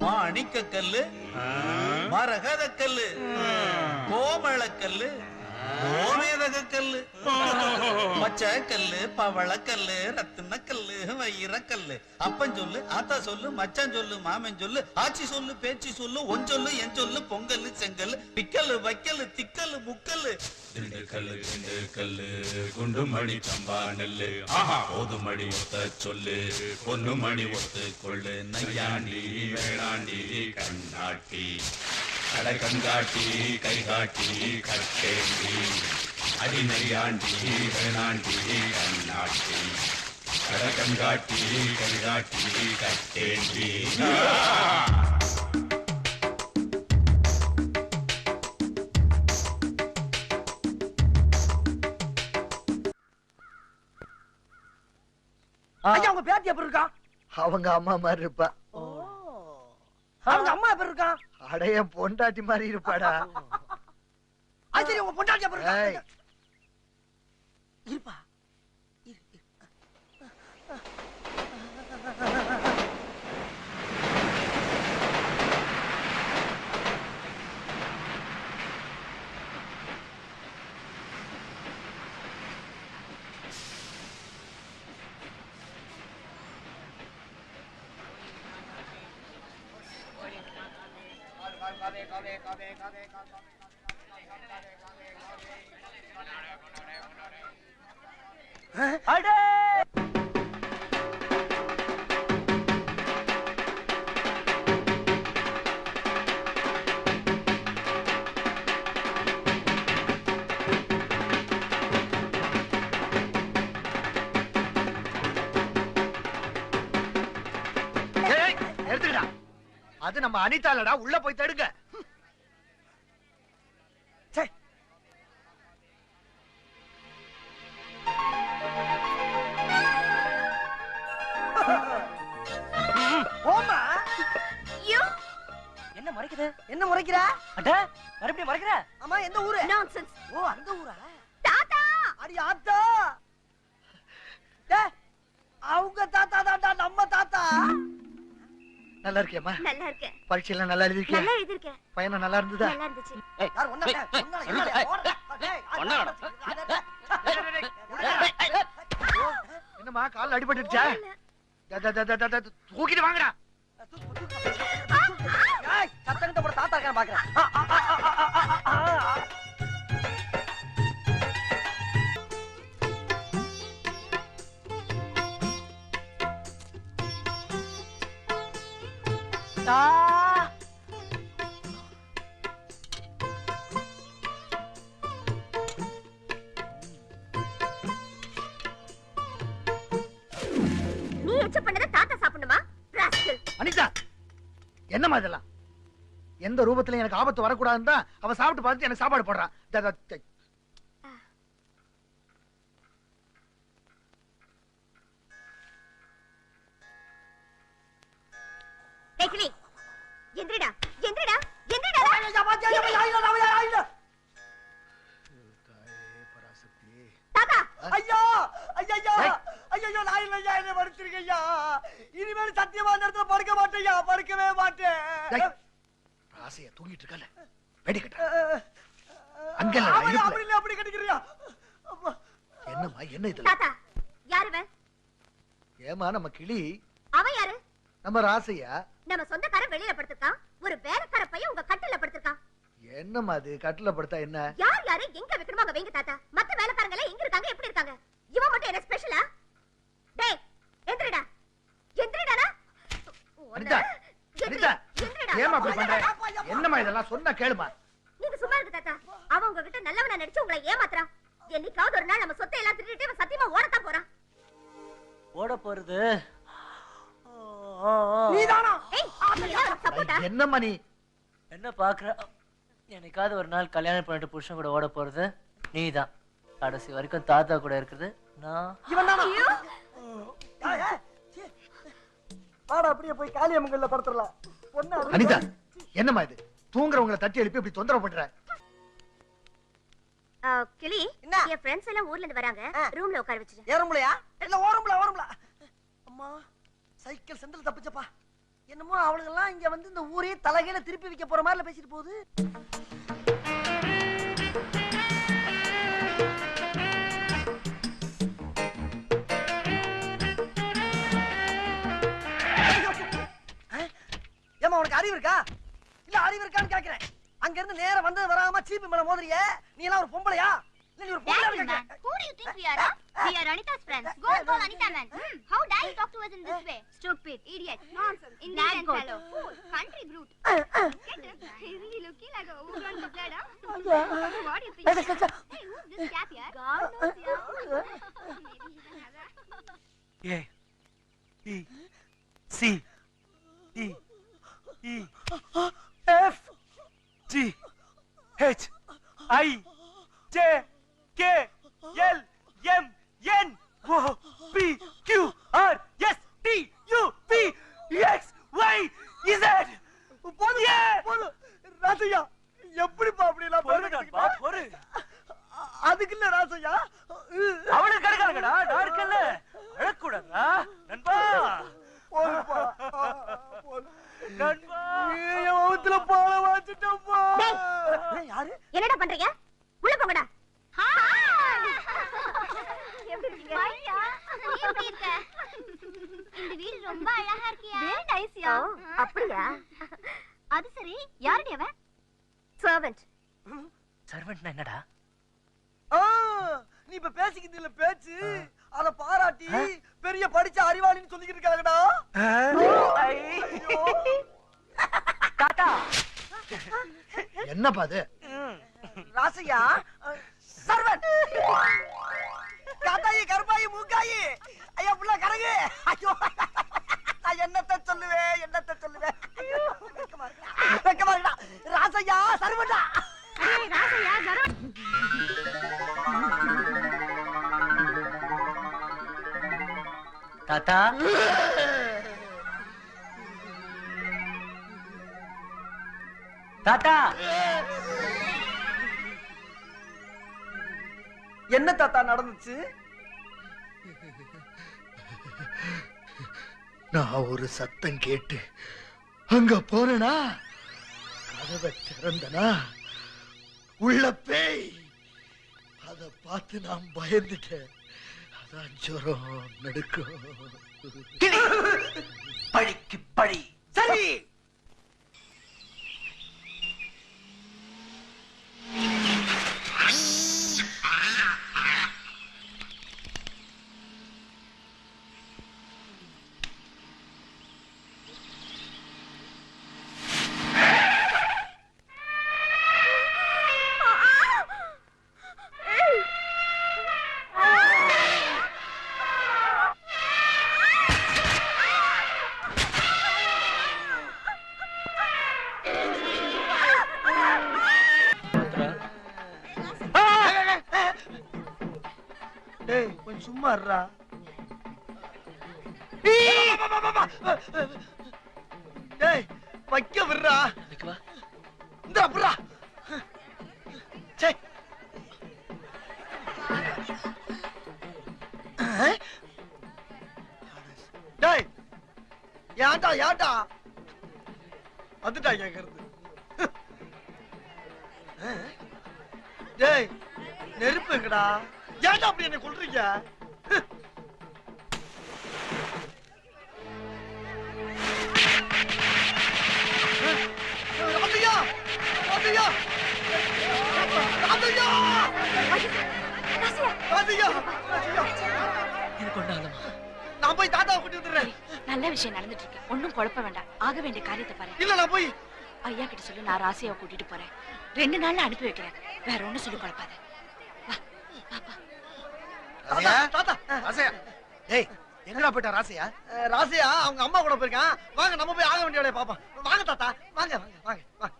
மாணிக்க கல்லு, மரகத கல்லு, கோமள கல்லு, கோமேதக கல்லு, பச்சை கல்லு, பவள கல்லு, ரத்தின கல்லு, வைர கல்லு. அப்பன் சொல்லு, ஆத்தா சொல்லு, மச்சான் சொல்லு, மாமன் சொல்லு, ஆச்சி சொல்லு, பேச்சு சொல்லு, ஒன் சொல்லு, என் சொல்லு, பொங்கல் செங்கல், பிக்கல்லு, வைக்கல்லு, திக்கல்லு, முக்கல்லு. திண்டுக்கல்லு திண்டுக்கல்லு குண்டு மணி சம்பா நெல்லு போது மணி ஒத்த சொல்லு பொண்ணு மணி ஒத்து கொள்ளு நையாண்டி வேளாண்டி கண்ணாட்டி கடை கண்காட்டி கை காட்டி கட்டேண்டி அடி நையாண்டி வேளாண்டி கண்ணாட்டி கடை கண்காட்டி கை காட்டி கட்டேண்டி. ஐயா உங்க பேத்தி எப்படி இருக்கா? அவங்க அம்மா மாதிரி இருப்பா. அவங்க அம்மா எப்படி இருக்கா? அடைய பொண்டாட்டி மாதிரி இருப்பாடா. சரி உங்க பொண்டாட்டி எப்படி இருக்கா? இருப்பா. அடே எடுத்துக்கடா. அது நம்ம அனிதாலடா, உள்ள போய் தடுங்க. என்ன மறைக்குது? என்ன முறைக்கிற? அட மறுபடியும் மறைக்கிற? அம்மா எந்த ஊரு? நான்சென்ஸ். ஓ அந்த ஊரா? தாத்தா அடி ஆத்தா. டேய் அவங்க தாத்தா தாத்தா நம்ம தாத்தா. நல்லா இருக்கேம்மா? நல்லா இருக்கேன். பரீட்சையெல்லாம் நல்லா எழுதிருக்கியா? நல்லா எழுதிருக்கேன். பையனா நல்லா இருந்ததா? நல்லா இருந்துச்சு. யார் ஒண்ணா என்னம்மா கால்ல அடிபட்டுடுச்சா? தூக்கிட்டு வாங்கடா. சத்தனத்தை போட தாத்தா இருக்கான்னு பாக்குறேன். நீ எச்ச பண்ணத தாத்தா சாப்பிடணுமா? ராஸ்கல். அனிதா என்னம்மா இதெல்லாம்? எந்த ரூபத்துல எனக்கு ஆபத்து வரக்கூடாதுன்னு தான் அவன் சாப்பிட்டு பார்த்துட்டு எனக்கு சாப்பாடு போடுறான். டேக்லி எந்திரடா எந்திரடா எந்திரடா. தாத்தா ஐயோ ஐயோ ஐயோ நான் இல்லையா, என்ன மன்னிச்சிருக்கையா. இனிமேல் சத்தியமா அந்த இடத்துல படுக்க மாட்டேயா, படுக்கவே மாட்டேன். ஆசையா தூங்கிட்டு இருக்கல வெடிக்கட்ட அங்க அப்படி கட்டிக்கிறியா? என்னம்மா என்ன இது? தாத்தா யாரு அவன்? ஏமா நம்ம கிளி. அவன் யாரு? நம்ம ராசையா. நம்ம சொந்தக்காரன் வெளியில படுத்துட்டான், ஒரு வேலைக்கார பையன் உங்க கட்டில படுத்துட்டான். என்னம்மா அது? கட்டில படுத்தா என்ன? யார் யாரு எங்க வைக்கணுமோ அங்க வைங்க தாத்தா. மத்த வேலைக்காரங்க எல்லாம் எங்க இருக்காங்க, எப்படி இருக்காங்க? இவன் மட்டும் என்ன ஸ்பெஷலா? டேய் எந்திரடா எந்திரடா. அனிதா அனிதா ஏமா அப்படி பண்ற? என்னம்மா இதெல்லாம்? சொன்னா கேளுமா. நீங்க சும்மா இருங்க தாத்தா. அவன் உங்ககிட்ட நல்லவனா நடிச்சு உங்களை ஏமாத்துறான். என்னைக்காவது ஒரு நாள் நம்ம சொத்தை எல்லாம் திருடிட்டு இவன் சத்தியமா ஓடத்தான் போறான். ஓட போறது நீதானா? ஏய் அப்படியே சப்போட்டா. என்னம்மா நீ என்ன பாக்குற? என்னைக்காவது ஒரு நாள் கல்யாணம் பண்ணிட்டு புருஷன் கூட ஓட போறது நீதான். கடைசி வரைக்கும் தாத்தா கூட இருக்குது நான். இவன் தானா? வாடா அப்படியே போய் காளியம்மங்கள்ல படுத்துறலாம். அனிதா என்னம்மா இது? தூங்குறவங்களை தட்டி எழுப்பி இப்படி தொந்தரவு பண்ற? கிளி என் ஃப்ரெண்ட்ஸ் எல்லாம் ஊர்ல இருந்து வராங்க, ரூம்ல உட்கார வச்சிரு. ஏறும்லையா? இல்ல ஓரம்ல ஓரம்ல. அம்மா சைக்கிள் செந்தில் தப்பிச்சப்பா. என்னமோ அவளுங்கெல்லாம் இங்க வந்து இந்த ஊரே தலைகையில திருப்பி வைக்க போற மாதிரி பேசிட்டு போகுது. ஏமா உனக்கு அறிவு இருக்கா? இல்ல அறிவு இருக்கான்னு கேக்குறேன். அங்க இருந்து நேரா வந்து வராம சீப்பு மேல மோதுறியே, நீ எல்லாம் ஒரு பொம்பளையா? இல்ல நீ ஒரு பொம்பளையா? Who do you think we are? We are Anita's friends. Go and call Anita, man. How dare you talk to us in this way? Stupid, idiot, nonsense, indecent fellow, fool, country brute. Get it? Isn't he looking like a woman to blood, huh? What do you think? Hey, who's this chap here? God knows, yeah. Maybe he's another. A C D E F G H I J K L M N O P Q R S T U V X Y Z. Rasaiah எப்படிப்பா அப்படி எல்லாம் பொறு அதுக்கு இல்ல ராசையா அவனுக்கு கிடைக்காதுடா நான் இருக்கல அழக்கூடாதா நண்பா போதுப்பா நண்பா ஏவத்துல பால வாச்சிட்டப்பா யாரு என்னடா பண்றீங்க? உள்ள போங்கடா. எப்படி இருக்கீங்க? ஐயா, நீ எப்படி இருக்க? இந்த வீடு ரொம்ப அழகா இருக்கியா? வெரி நைஸ்யா. அப்படியா? அது சரி, யாருடி அவன்? சர்வன்ட். சர்வன்ட்னா என்னடா? நீ இப்ப பேசிக்கிட்டு இல்ல பேச்சு அத பாராட்டி பெரிய படிச்ச அறிவாளின்னு சொல்லிக்கிட்டு இருக்காங்கடா. தாத்தா என்னப்பா அது? ராசையா சர்வன்ட் காத்தாயி கருப்பாயி மூக்காயி ஐயா புள்ள கரகு ஐயோ நான் என்னத்த சொல்லுவேன் வெக்கமா இருக்கா ராசையா சர்வன்டா ராசையா சர்வன்ட். தாத்தா தாத்தா என்ன தாத்தா நடந்துச்சு? நான் ஒரு சத்தம் கேட்டு அங்க போனா கதவை திறந்தனா உள்ள பேய். அத பார்த்து நான் பயந்துட்டேன். அதான் ஜுரம் நடுக்கும். பழிக்கு பழி. சரி கொஞ்சம் சும்மா இருடா. டேய் வைக்க விடுறா. இந்த புறா டேய் ஏன்டா வந்துட்டா கேக்குறது. டேய் நெருப்பு எங்கடா? ஏன்டா அப்படி என்ன கொல்றீங்க? நான் போய் தாத்தாவை கூட்டி வந்துடுறேன். நல்ல விஷயம் நடந்துட்டு இருக்கு. ஒன்னும் குழப்ப வேண்டாம். ஆக வேண்டிய காரியத்தை பாரு. இல்ல நான் போய் ஐயா கிட்ட சொல்லி நான் ராசியாவை கூட்டிட்டு போறேன். 2 நாள்ல அனுப்பி வைக்கிறேன். வேற ஒண்ணும் சொல்லி குழப்பாத. எங்கடா போயிட்டா ராசையா? ராசையா அவங்க அம்மா கூட போயிருக்கான். வாங்க நம்ம போய் ஆக வேண்டிய வேலையை பாப்போம். வாங்க தாத்தா வாங்க வாங்க வாங்க வாங்க.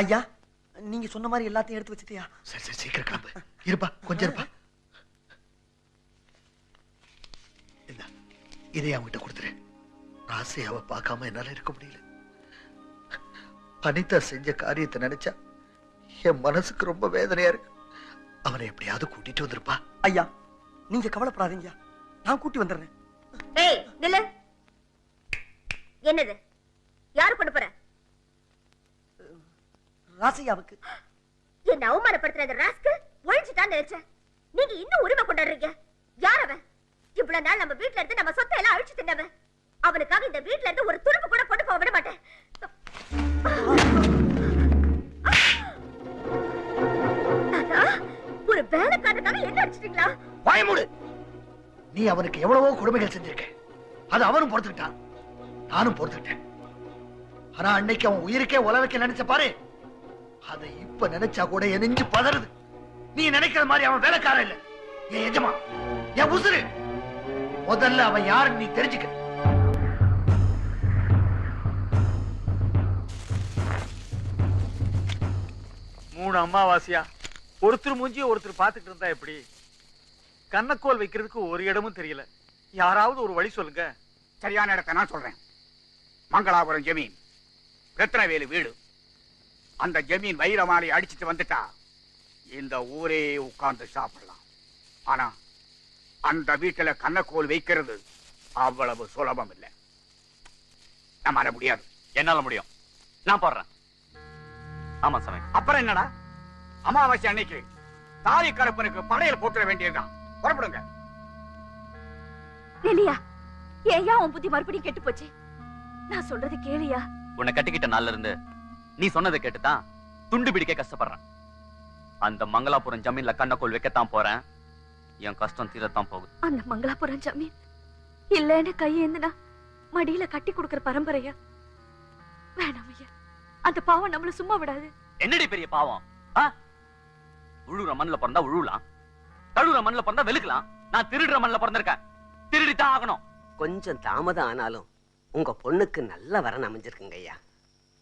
ஐயா நீங்க சொன்ன மாதிரி எல்லாத்தையும் எடுத்து வச்சுட்டியா? சரி சரி சீக்கிரம் கிளம்பு. இருப்பா கொஞ்சம் இருப்பா. இந்த இதை அவங்கிட்ட கொடுத்துரு. ராசியாவை பார்க்காம என்னால இருக்க முடியல. அனிதா செஞ்ச காரியத்தை நினைச்சா என் மனசுக்கு ரொம்ப வேதனையா இருக்கு. அவனை எப்படியாவது கூட்டிட்டு வந்திருப்பா. ஐயா நீங்க கவலைப்படாதீங்க, நான் கூட்டி வந்துடுறேன். ஏய் நில்லு. என்னது? யாரு கொண்டு போற? ராசையாவுக்கு. என்ன அவமானப்படுத்துற அந்த ராஸ்கல் ஒழிச்சுட்டான்னு நினைச்சேன். நீங்க இன்னும் உரிமை கொண்டாடுறீங்க. யார் அவன்? இவ்வளவு நாள் நம்ம வீட்ல இருந்து நம்ம சொத்தை எல்லாம் அழிச்சு தின்னவன். அவனுக்காக இந்த வீட்ல இருந்து ஒரு துருப்பு கூட கொண்டு போக விட மாட்டேன். ஒரு வேலைக்காரனுக்காக என்ன அடிச்சிட்டீங்களா? வாயமூடு. நீ அவனுக்கு எவ்வளவோ கொடுமைகள் செஞ்சிருக்க. அது அவனும் பொறுத்துக்கிட்டான், நானும் பொறுத்துக்கிட்டேன். ஆனா அன்னைக்கு அவன் உயிருக்கே உலகಕ್ಕೆ நினைச்ச பாரு, அதை இப்ப நினைச்சா கூட என் நெஞ்சு பதறுது. நீ நினைக்கிற மாதிரி அவன் வேலைக்காரன் இல்ல, என் எஜமா, என் உசுரு. முதல்ல அவன் யாருன்னு நீ தெரிஞ்சுக்க. மூணு அம்மாவாசியா ஒருத்தர் மூஞ்சிய ஒருத்தர் பாத்துக்கிட்டு இருந்தா எப்படி? கண்ணக்கோல் வைக்கிறதுக்கு ஒரு இடமும் தெரியல. யாராவது ஒரு வழி சொல்லுங்க. சரியான இடத்தை நான் சொல்றேன். மங்களாபுரம் ஜமீன், ரத்னவேலு வீடு. அந்த ஜமீன் வைரமாலை அடிச்சுட்டு வந்துட்டா இந்த ஊரே உட்கார்ந்து சாப்பிடலாம். ஆனா அந்த வீட்டுல கண்ணக்கோல் வைக்கிறது அவ்வளவு சுலபம் இல்லை. நம்மால முடியாது. என்னால முடியும், நான் போடுறேன். ஆமா சாமி. அப்புறம் என்னடா, அமாவாசை அன்னைக்கு தாலி கருப்பனுக்கு படையல் போட்டுற வேண்டியதுதான். புறப்படுங்க. நெல்லியா, ஏயா உன் புத்தி மறுபடியும் கெட்டு போச்சு? நான் சொல்றது கேளியா. உன்னை கட்டிக்கிட்ட நாள்ல இருந்து நீ சொன்னதை கேட்டுதான் துண்டு பிடிக்க கஷ்டப்படுறேன். அந்த மங்களாபுரம் ஜமீன்ல கண்ணக்கோல் வைக்கத்தான் போறேன். என் கஷ்டம் தீரத்தான் போகுது. அந்த மங்களாபுரம் ஜமீன் இல்லன்னு கையேந்துனா மடியில கட்டி கொடுக்கிற பரம்பரையா? வேணாம் ஐயா, அந்த பாவம் நம்மள சும்மா விடாது. என்னடி பெரிய பாவம்? உழுற மண்ணில் பிறந்தா உழுலாம், கழுவுற மண்ணில் பிறந்தா வெளுக்கலாம். நான் திருடுற மண்ணில் பிறந்திருக்கேன், திருடித்தான் ஆகணும். கொஞ்சம் தாமதம் ஆனாலும் உங்க பொண்ணுக்கு நல்ல வரன் அமைஞ்சிருக்குங்க ஐயா.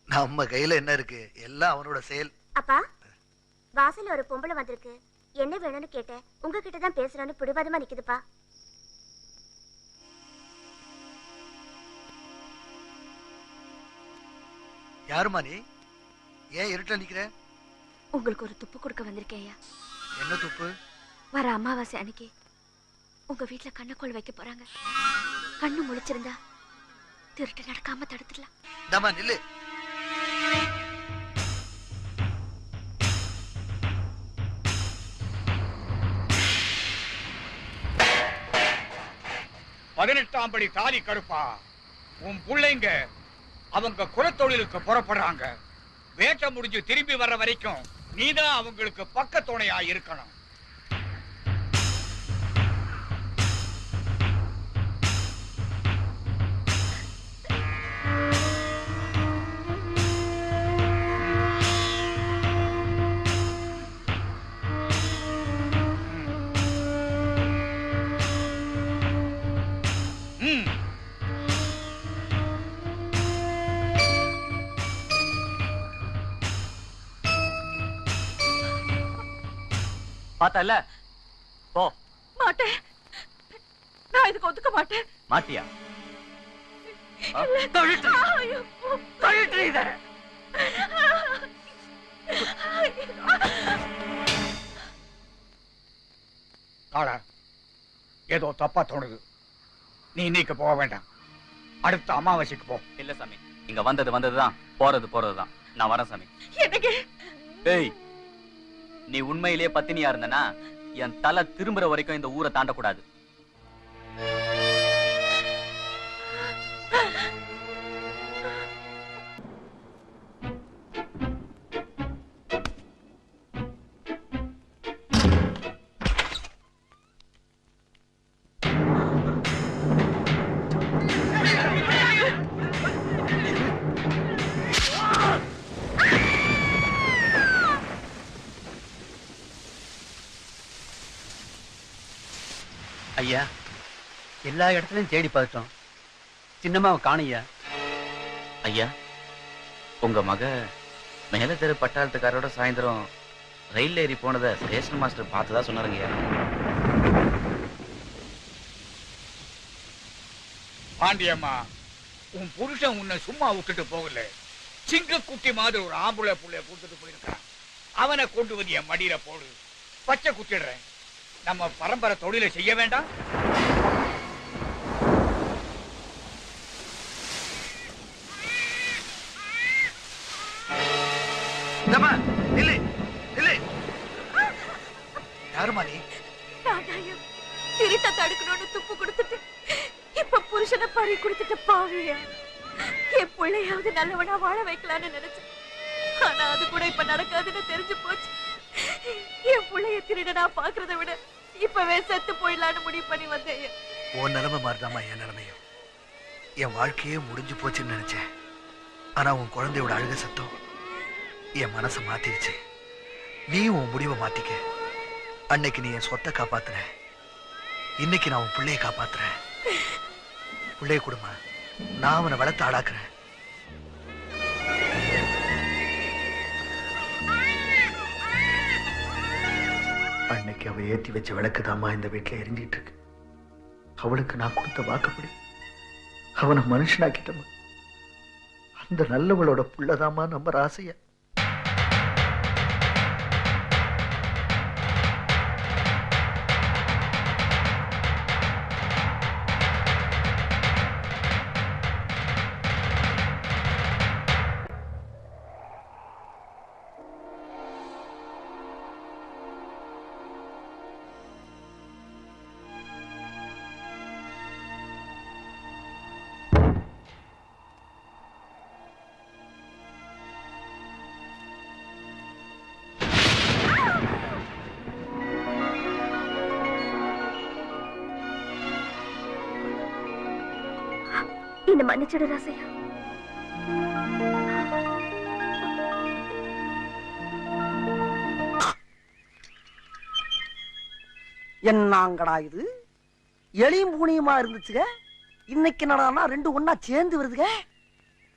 நம்ம கையில என்ன இருக்கு? எல்லாம் அவனோட செயல். அப்பா, வாசல்ல ஒரு பொம்பளை வந்திருக்கு. என்ன வேணும்னு கேட்டேன். உங்ககிட்ட தான் பேசுறேன்னு பிடிவாதமா நிக்குதுப்பா. யாருமா நீ? ஏன் இருட்ட நிக்கிற? உங்களுக்கு ஒரு துப்பு கொடுக்க வந்திருக்கேன் ஐயா. என்ன துப்பு? வர அமாவாசை அன்னைக்கு உங்க வீட்டுல கண்ணக்கோள் வைக்க போறாங்க. கண்ணு முழிச்சிருந்தா திருட்டு நடக்காம தடுத்துடலாம். தமா நில்லு. பதினெட்டாம் படி தாலி கருப்பா, உன் பிள்ளைங்க அவங்க குலத்தொழிலுக்கு புறப்படுறாங்க. வேட்டை முடிஞ்சு திரும்பி வர்ற வரைக்கும் நீதான் அவங்களுக்கு பக்க துணையா இருக்கணும். பார்த்தல போ. மாட்டேன், நான் இதுக்கு ஒத்துக்க மாட்டேன். மாட்டியா? ஏதோ தப்பா தோணுது. நீ இன்னைக்கு போக வேண்டாம், அடுத்த அமாவாசைக்கு போ. இல்ல சாமி, இங்க வந்ததுதான், போறதுதான். நான் வரேன் சாமி. ஏய், நீ உண்மையிலேயே பத்தினியா இருந்தனா என் தலை திரும்புற வரைக்கும் இந்த ஊரை தாண்டக்கூடாது. ஐயா, எல்லா இடத்துலயும் தேடி பார்த்தோம், சின்னம்மாவை காணையா. ஐயா, உங்க மக மேல தெரு பட்டாளத்துக்காரோட சாயந்தரம் ரயில் ஏறி போனதை ஸ்டேஷன் மாஸ்டர் பார்த்ததா சொன்னாருங்க. பாண்டியம்மா, உன் புருஷன் உன்னை சும்மா விட்டுட்டு போகல. சிங்கக்குட்டி மாதிரி ஒரு ஆம்பளை புள்ளைய கொடுத்துட்டு போயிருக்கான். அவனை கொண்டு வந்து என் மடியில போடு, பச்சை குத்திடுறேன். நம்ம பரம்பரை தொழிலை செய்ய வேண்டாம். யாருமா நீ? திருட்ட தடுக்கணும்னு துப்பு கொடுத்துட்டு இப்ப புருஷனை பறி கொடுத்துட்டு பாவியா. என் பிள்ளையாவது நல்லவனா வாழ வைக்கலான்னு நினைச்சேன். ஆனா அது கூட இப்ப நடக்காதுன்னு தெரிஞ்சு போச்சு. என் பிள்ளைய திருடனா பாக்குறத விட இப்பவே செத்து போயிடலான்னு முடிவு பண்ணி வந்தேன். உன் நிலைமை மாதிரிதாம்மா என் நிலைமையும். என் வாழ்க்கையே முடிஞ்சு போச்சுன்னு நினைச்சேன். ஆனா உன் குழந்தையோட அழுக சத்தம் என் மனசை மாத்திருச்சு. நீ உன் முடிவை மாத்திக்க. அன்னைக்கு நீ என் சொத்தை காப்பாத்துற, இன்னைக்கு நான் உன் பிள்ளைய காப்பாத்துறேன். பிள்ளைய கொடுமா, நான் அவனை வளர்த்து ஆடாக்குறேன். அன்னைக்கு அவ ஏற்றி வச்ச விளக்குதாம்மா இந்த வீட்டுல எரிஞ்சிட்டு இருக்கு. அவளுக்கு நான் கொடுத்த வாக்குப்படி அவனை மனுஷனாக்கிட்டமா. அந்த நல்லவளோட புள்ளதாமா நம்ம ராசையா. என்ன மன்னிச்சிடு ராசையா. என்னங்கடா இது எளியும் பூனியுமா இருந்துச்சுங்க. இன்னைக்கு நடனா ரெண்டு ஒன்னா சேர்ந்து வருதுங்க.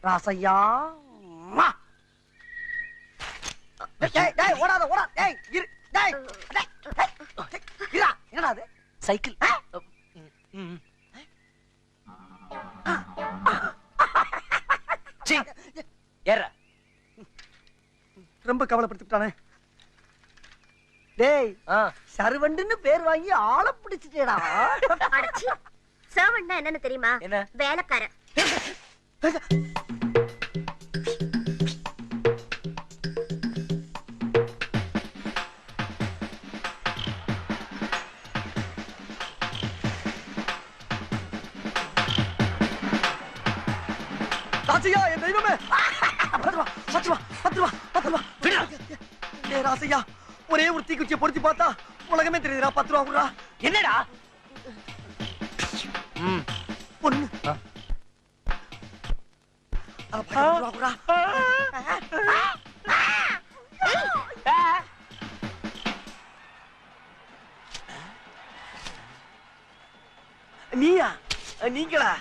ராசையா ஓடாத ஓடா. என்னடா அது? சைக்கிள். ரொம்ப கவலைப்படுத்திட்டானே. டேய், சர்வண்டுன்னு பேர் வாங்கி ஆளை பிடிச்சிட்டேடா. சர்வண்ட்னா என்னன்னு தெரியுமா? வேலைக்காரன். ராசையா, என் தெய்வமே. 10 ரூபா. ராசையா, ஒரே ஒரு தீக்குச்சியை பொருத்தி பார்த்தா உலகமே தெரியுதுடா. 10 ரூபா குடுறா. என்னடா? பொண்ணு. 10 ரூபா குடுறா. நீயா? நீங்களா?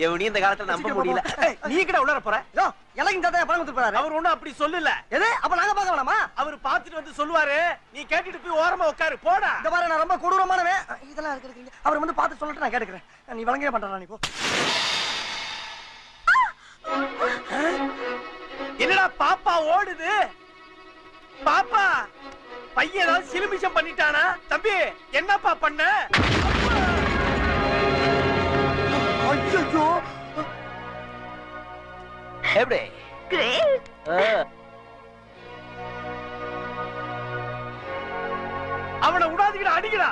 எவனையும் இந்த காலத்துல நம்ப முடியல. நீ கிட்ட உள்ளார போற? இலகின் தாத்தா பணம் கொடுத்து போறாரு. அவர் ஒண்ணும் அப்படி சொல்லல. எது? அப்ப நாங்க பார்க்க வேணாமா? அவர் பார்த்துட்டு வந்து சொல்லுவாரு. நீ கேட்டுட்டு போய் ஓரமா உட்காரு. போடா. இந்த பாரு, நான் ரொம்ப கொடூரமானவன். இதெல்லாம் இருக்குறீங்க. அவர் வந்து பார்த்து சொல்லிட்டு நான் கேட்டுக்கிறேன். நீ வழங்கவே மாட்டறா. நீ போ. என்னடா பாப்பா ஓடுது? பாப்பா பையன் ஏதாவது சிலுமிஷம் பண்ணிட்டானா? தம்பி என்னப்பா பண்ண? ஐயோ, எப்படி? கிரேட். அவனை விடாதீங்கடா, அடிக்கடா.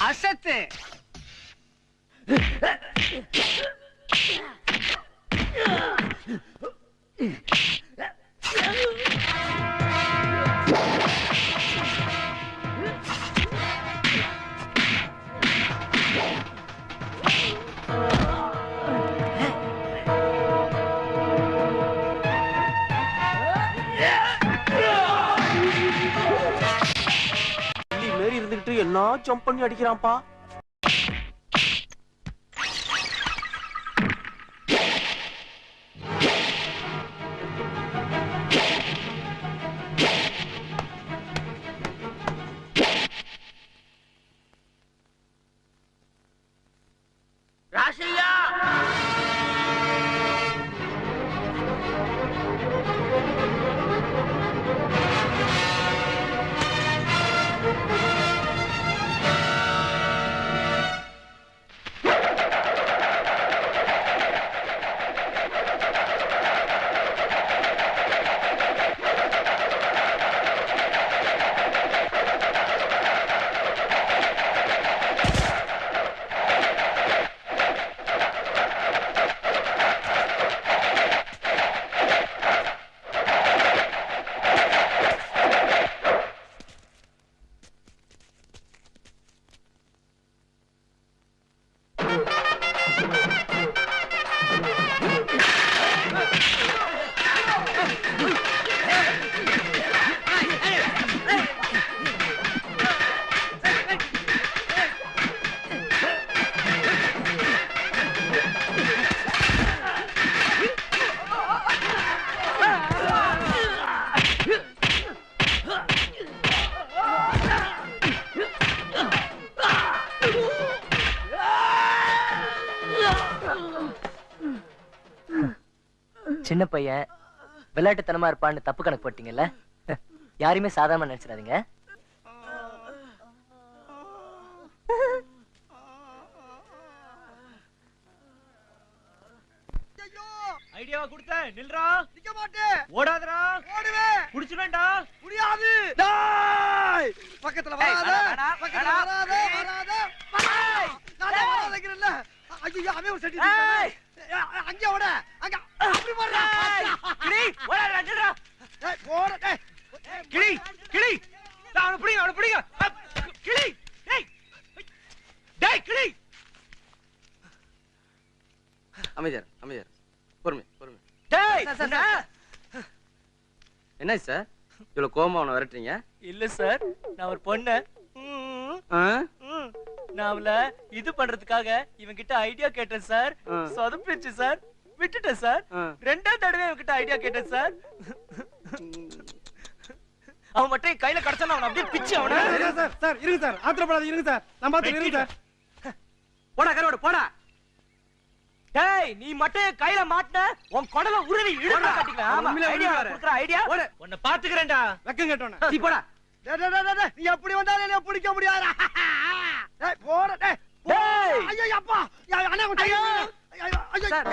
அசத்து மாரி இருந்துகிட்டு என்ன ஜம்ப் பண்ணி அடிக்கிறான்ப்பா. ராசையா சின்ன பையன் விளையாட்டுத்தனமா இருப்பான்னு தப்பு கணக்கு போட்டீங்கல்ல. யாரையுமே சாதாரணமா நினைச்சிடாதீங்க. ஐடியாவா கொடுத்த நில்றா. நிக்க மாட்டேன். ஓடாதடா. ஓடுவேன். புடிச்சுடா. முடியாது. டேய் பக்கத்துல வராத. பக்கத்துல வராத. வராத. நான் வராதங்கறல்ல. ஐயோ அவன் ஒரு சட்டி இருக்கானே. அங்க ஓட. அங்க அப்படி போறா. கிளி ஓடாதடா நில்றா. டேய் போற டேய். கிளி கிளி. அவன புடிங்க. கிளி. டேய். டேய் கிளி. அமைதியார். பொறுமை. டேய் என்ன சார் இவ்வளவு கோவமா அவனை விரட்டுறீங்க? இல்ல சார், நான் ஒரு பொண்ணு. நான் அவள இது பண்றதுக்காக இவன் கிட்ட ஐடியா கேட்டேன் சார். சொதப்பிடுச்சு சார். விட்டுட்டேன் சார். ரெண்டாவது தடவை இவன் கிட்ட ஐடியா கேட்டேன் சார். அவன் மட்டும் கையில கடச்சான அவன் அப்படியே பிச்சு அவன. சார் இருங்க சார், ஆத்திரப்படாதீங்க இருங்க சார். நான் பாத்து இருங்க சார். போடா கரோட போடா. டேய் நீ மட்டும் கையில மாட்டன உன் குடல உருவி இழுக்க காட்டிக்கலாம். ஆமா ஐடியா குடுக்குற ஐடியா. உன்னை பாத்துக்கறேன்டா. வெக்கம் கேட்டோனே. நீ போடா. டேய் நீ எப்படி வந்தாலும் என்ன பிடிக்க முடியாது. டேய் போற டேய். ஐயோ அப்பா. அண்ணா உன் கைய. ஐயோ சார்.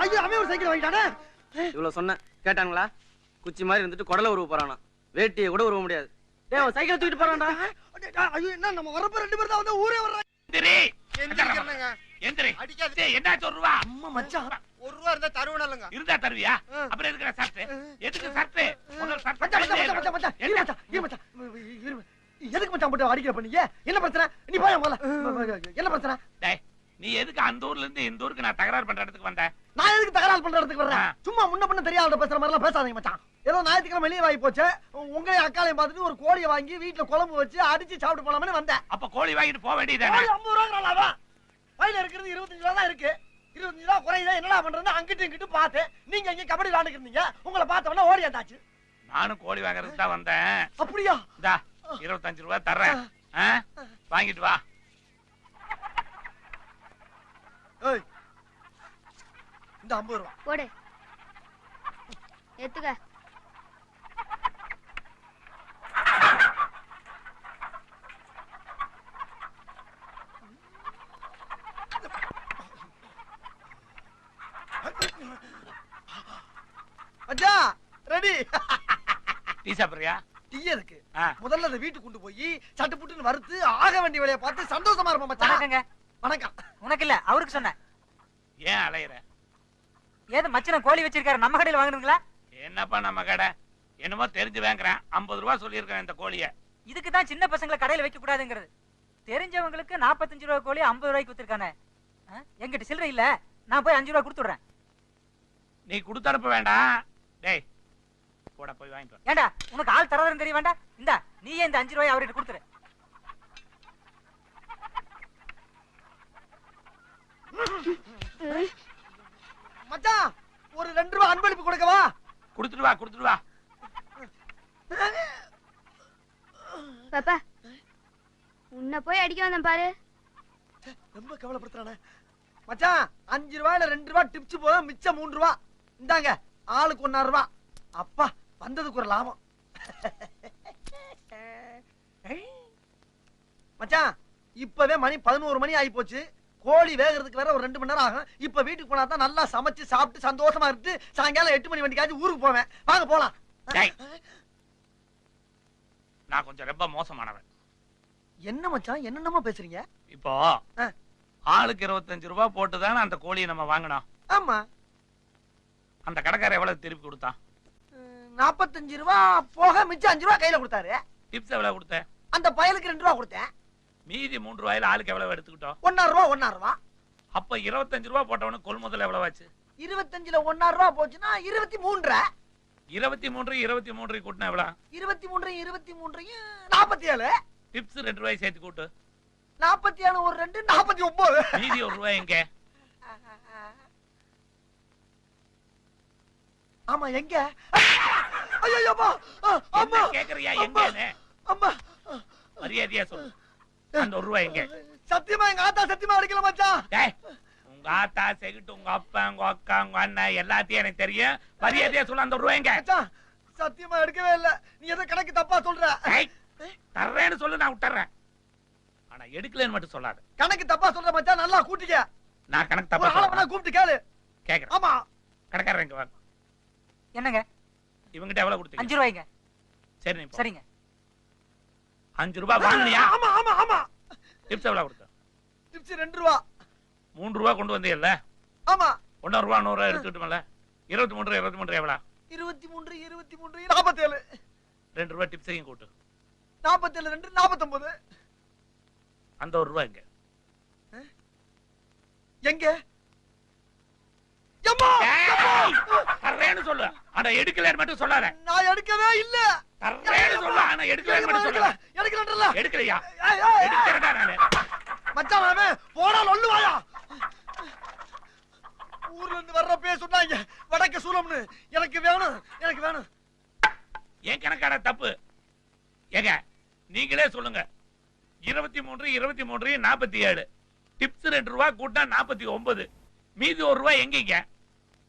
ஐயோ அவன் ஒரு சைக்கிள் வாங்கிட்டானே. இவ்வளவு சொன்ன கேட்டாங்களா? குச்சி மாதிரி இருந்துட்டு குடல உருவ போறானா. வேட்டியை கூட உருவ முடியாது. டேய் அவன் சைக்கிள் தூக்கிட்டு போறான்டா. ஐயோ என்ன நம்ம வரப்ப 2 பேர் தான் வந்து ஊரே வர்றாங்க. எந்திரிக்கிறேங்க. எந்திரி. அடிக்காதே. என்ன சொல்றா? அம்மா மச்சான் 1 ரூபா இருந்தா தருவனாலங்க. இருந்தா தருவியா? அப்புறம் எதுக்கு சர்ட்? எதுக்கு சர்ட்? முதல்ல சர்ட். மச்சான் இரு மச்சான். எதுக்கு மச்சான் போட்டு அடிக்கிற பண்ணீங்க? என்ன பிரச்சனை? நீ போய் முதல்ல. என்ன பிரச்சனை? டேய் நீ எதுக்கு அந்த ஊர்ல இருந்து இந்த ஊருக்கு நான் தகராறு பண்ற இடத்துக்கு வந்த? நான் எதுக்கு தகராறு பண்ற இடத்துக்கு வர்றேன்? சும்மா முன்ன பண்ண தெரியாத பேசுற மாதிரி எல்லாம் பேசாதீங்க மச்சான். ஏதோ ஞாயிற்றுக்கிழமை வெளியே வாங்கி போச்சு. உங்களை அக்காலையும் பார்த்துட்டு ஒரு கோழியை வாங்கி வீட்டுல குழம்பு வச்சு அடிச்சு சாப்பிட்டு போலாம்னு வந்தேன். அப்ப கோழி வாங்கிட்டு போக வேண்டியதானே? 50 ரூபாய் வயல இருக்கிறது 25 ரூபா தான் இருக்கு. 25 ரூபா குறையுதா என்னடா பண்றது? அங்கிட்டு இங்கிட்டு பார்த்தேன். நீங்க இங்க கபடி விளையாண்டுக்கிறீங்க. உங்களை பார்த்தவன ஓடி வந்தாச்சு. நானும் கோழி வாங்குறதுக்கு தான் வந்தேன். அப்படியா? இந்தா 25 ரூபாய் தர்றேன். வாங்கிட்டு வா. ஏய் இந்த 50 ரூபாய் போடு. எடுத்துக்க. அச்சா ரெடி. டீ சாப்பிடுறியா? டீ இருக்கு. முதல்ல அதை வீட்டுக்கு கொண்டு போய் சட்டு புட்டுன்னு வறுத்து ஆக வேண்டிய வேலையை பார்த்து சந்தோஷமா இருப்போம் மச்சான். வணக்கங்க. வணக்கம். உனக்கு இல்ல அவருக்கு சொன்னேன். ஏன் அலையற? ஏது மச்சன கோழி வச்சிருக்காரு, நம்ம கடையில வாங்குறீங்களா? என்னப்பா நம்ம கடை? என்னமோ தெரிஞ்சு வாங்குறேன். 50 ரூபாய் சொல்லியிருக்கேன் இந்த கோழிய. இதுக்கு தான் சின்ன பசங்களை கடையில வைக்க கூடாதுங்கிறது. தெரிஞ்சவங்களுக்கு 45 ரூபாய் கோழி 50 ரூபாய்க்கு வித்துருக்கானே. என்கிட்ட சில்லறை இல்ல, நான் போய் 5 ரூபாய் கொடுத்துடுறேன். நீ கொடுத்து அனுப்ப வேண்டாம். டேய் போட போய் வாங்கிட்டு வா. ஏண்டா உனக்கு ஆள் தரதுன்னு தெரிய வேண்டாம். இந்தா நீயே இந்த 5 ரூபாய் அவர்கிட்ட கொடுத்துரு. மச்சான் ஒரு 2 ரூபாய் அன்பளிப்பு கொடுக்கவா? கொடுத்துட்டு வா, கொடுத்துட்டு வா. பாப்பா உன்னை போய் அடிக்க வந்தேன் பாரு. ரொம்ப கவலைப்படுத்துறானே. மச்சான் 5 ரூபாயில 2 ரூபாய் டிப்ஸ் போக மிச்சம் 3 ரூபாய். இந்தாங்க ஆளுக்கு 1.5 ரூபாய். அப்பா வந்ததுக்கு ஒரு லாபம். மச்சான் இப்பவே மணி 11 மணி ஆகி போச்சு. கோழி வேகிறதுக்கு வேற ஒரு 2 மணி நேரம் ஆகும். இப்ப வீட்டுக்கு போனா தான் நல்லா சமைச்சு சாப்பிட்டு சந்தோஷமா இருந்து சாயங்காலம் 8 மணி வண்டிக்காச்சும் ஊருக்கு போவேன். வாங்க போலாம். நான் கொஞ்சம் ரொம்ப மோசமானவன். என்ன மச்சான் என்னென்னமோ பேசுறீங்க? இப்போ ஆளுக்கு 25 ரூபாய் போட்டுதானே அந்த கோழியை நம்ம வாங்கினோம். ஆமா. அந்த கடைக்காரர் எவ்வளவு திருப்பி கொடுத்தான்? 45 ரூபாய் போக மிச்சம் 5 ரூபாய் கையில கொடுத்தாரு. டிப்ஸ் எவ்வளவு கொடுத்த? அந்த பயலுக்கு 2 ரூபாய் கொடுத்தேன். மீதி 3 ரூபாயில ஆளுக்கு எவ்வளவு எடுத்துக்கிட்டோம்? 1.5 ரூபாய் 1.5 ரூபாய். அப்ப 25 ரூபாய் போட்டவனுக்கு கொள்முதல் எவ்வளவு ஆச்சு? 25ல 1.5 ரூபாய் போச்சுன்னா 23. 23 கூட்டினா எவ்வளவு? 23 47. டிப்ஸ் 2 ரூபாய் சேர்த்து கூட்டு. 47 ஒரு 2 49. மீதி 1 ரூபாய் எங்க? ஆமா எங்க? ஐயோ அம்மா அம்மா கேக்குறியா எங்கன்னு? அம்மா மரியாதையா சொல்லு. அந்த 1 ரூபாய் எங்க? சத்தியமா எங்க ஆத்தா சத்தியமா அடிக்கல மச்சான். டேய் உங்க ஆத்தா செகிட்டு உங்க அப்பா உங்க அக்கா உங்க அண்ணன் எல்லாத்தையும் எனக்கு தெரியும். மரியாதையா சொல்லு. அந்த 1 ரூபாய் எங்க? மச்சான் சத்தியமா எடுக்கவே இல்ல. நீ ஏதோ கணக்கு தப்பா சொல்ற. தர்றேன்னு சொல்லு, நான் விட்டுறேன். ஆனா எடுக்கலன்னு மட்டும் சொல்லாத. கணக்கு தப்பா சொல்ற மச்சான். நல்லா கூட்டிக்க. நான் கணக்கு தப்பா ஒரு ஆளை வேணா கூப்பிட்டு கேளு. கேக்குறேன். ஆமா. கடைக்காரர் எங்க வாங்க. என்னங்க? இவங்கிட்ட எவ்வளவு கொடுத்தீங்க? 5 ரூபாய்ங்க. சரி நீ சரிங்க. 5 ரூபாய் வாங்குனியா? ஆமா ஆமா ஆமா. டிப்ஸ் எவ்வளவு கொடுத்த? டிப்ஸ் 2 ரூபாய். 3 ரூபாய் கொண்டு வந்தீல்ல? ஆமா. 1.5 ரூபாய் 100 ரூபாய் எடுத்துக்கிட்டோம்ல? 23 எவ்வளவு? 23 47. 2 ரூபாய் டிப்ஸையும் கூட்டு. 47 2 49. அந்த 1 ரூபாய் எங்க? எங்க? அம்மா தர்றேன்னு சொல்லு. ஆனா எடுக்கலன்னு மட்டும் சொல்லாத. நான் எடுக்கவே இல்ல. தர்றேன்னு சொல்லு. ஆனா எடுக்கலன்னு மட்டும் சொல்லாத. எடுக்கலன்றல. எடுக்கலையா? எடுக்கறடா நானு. மச்சான் நானே போடா லொல்லு வாயா. ஊர்ல இருந்து வர்றப்பே சொன்னாங்க வடக்கு சூலம்னு. எனக்கு வேணும். ஏன் கணக்கான தப்பு? ஏங்க நீங்களே சொல்லுங்க. 23 47 டிப்ஸ் 2 ரூபாய் கூட்டா 49. மீதி 1 ரூபாய் எங்கீங்க?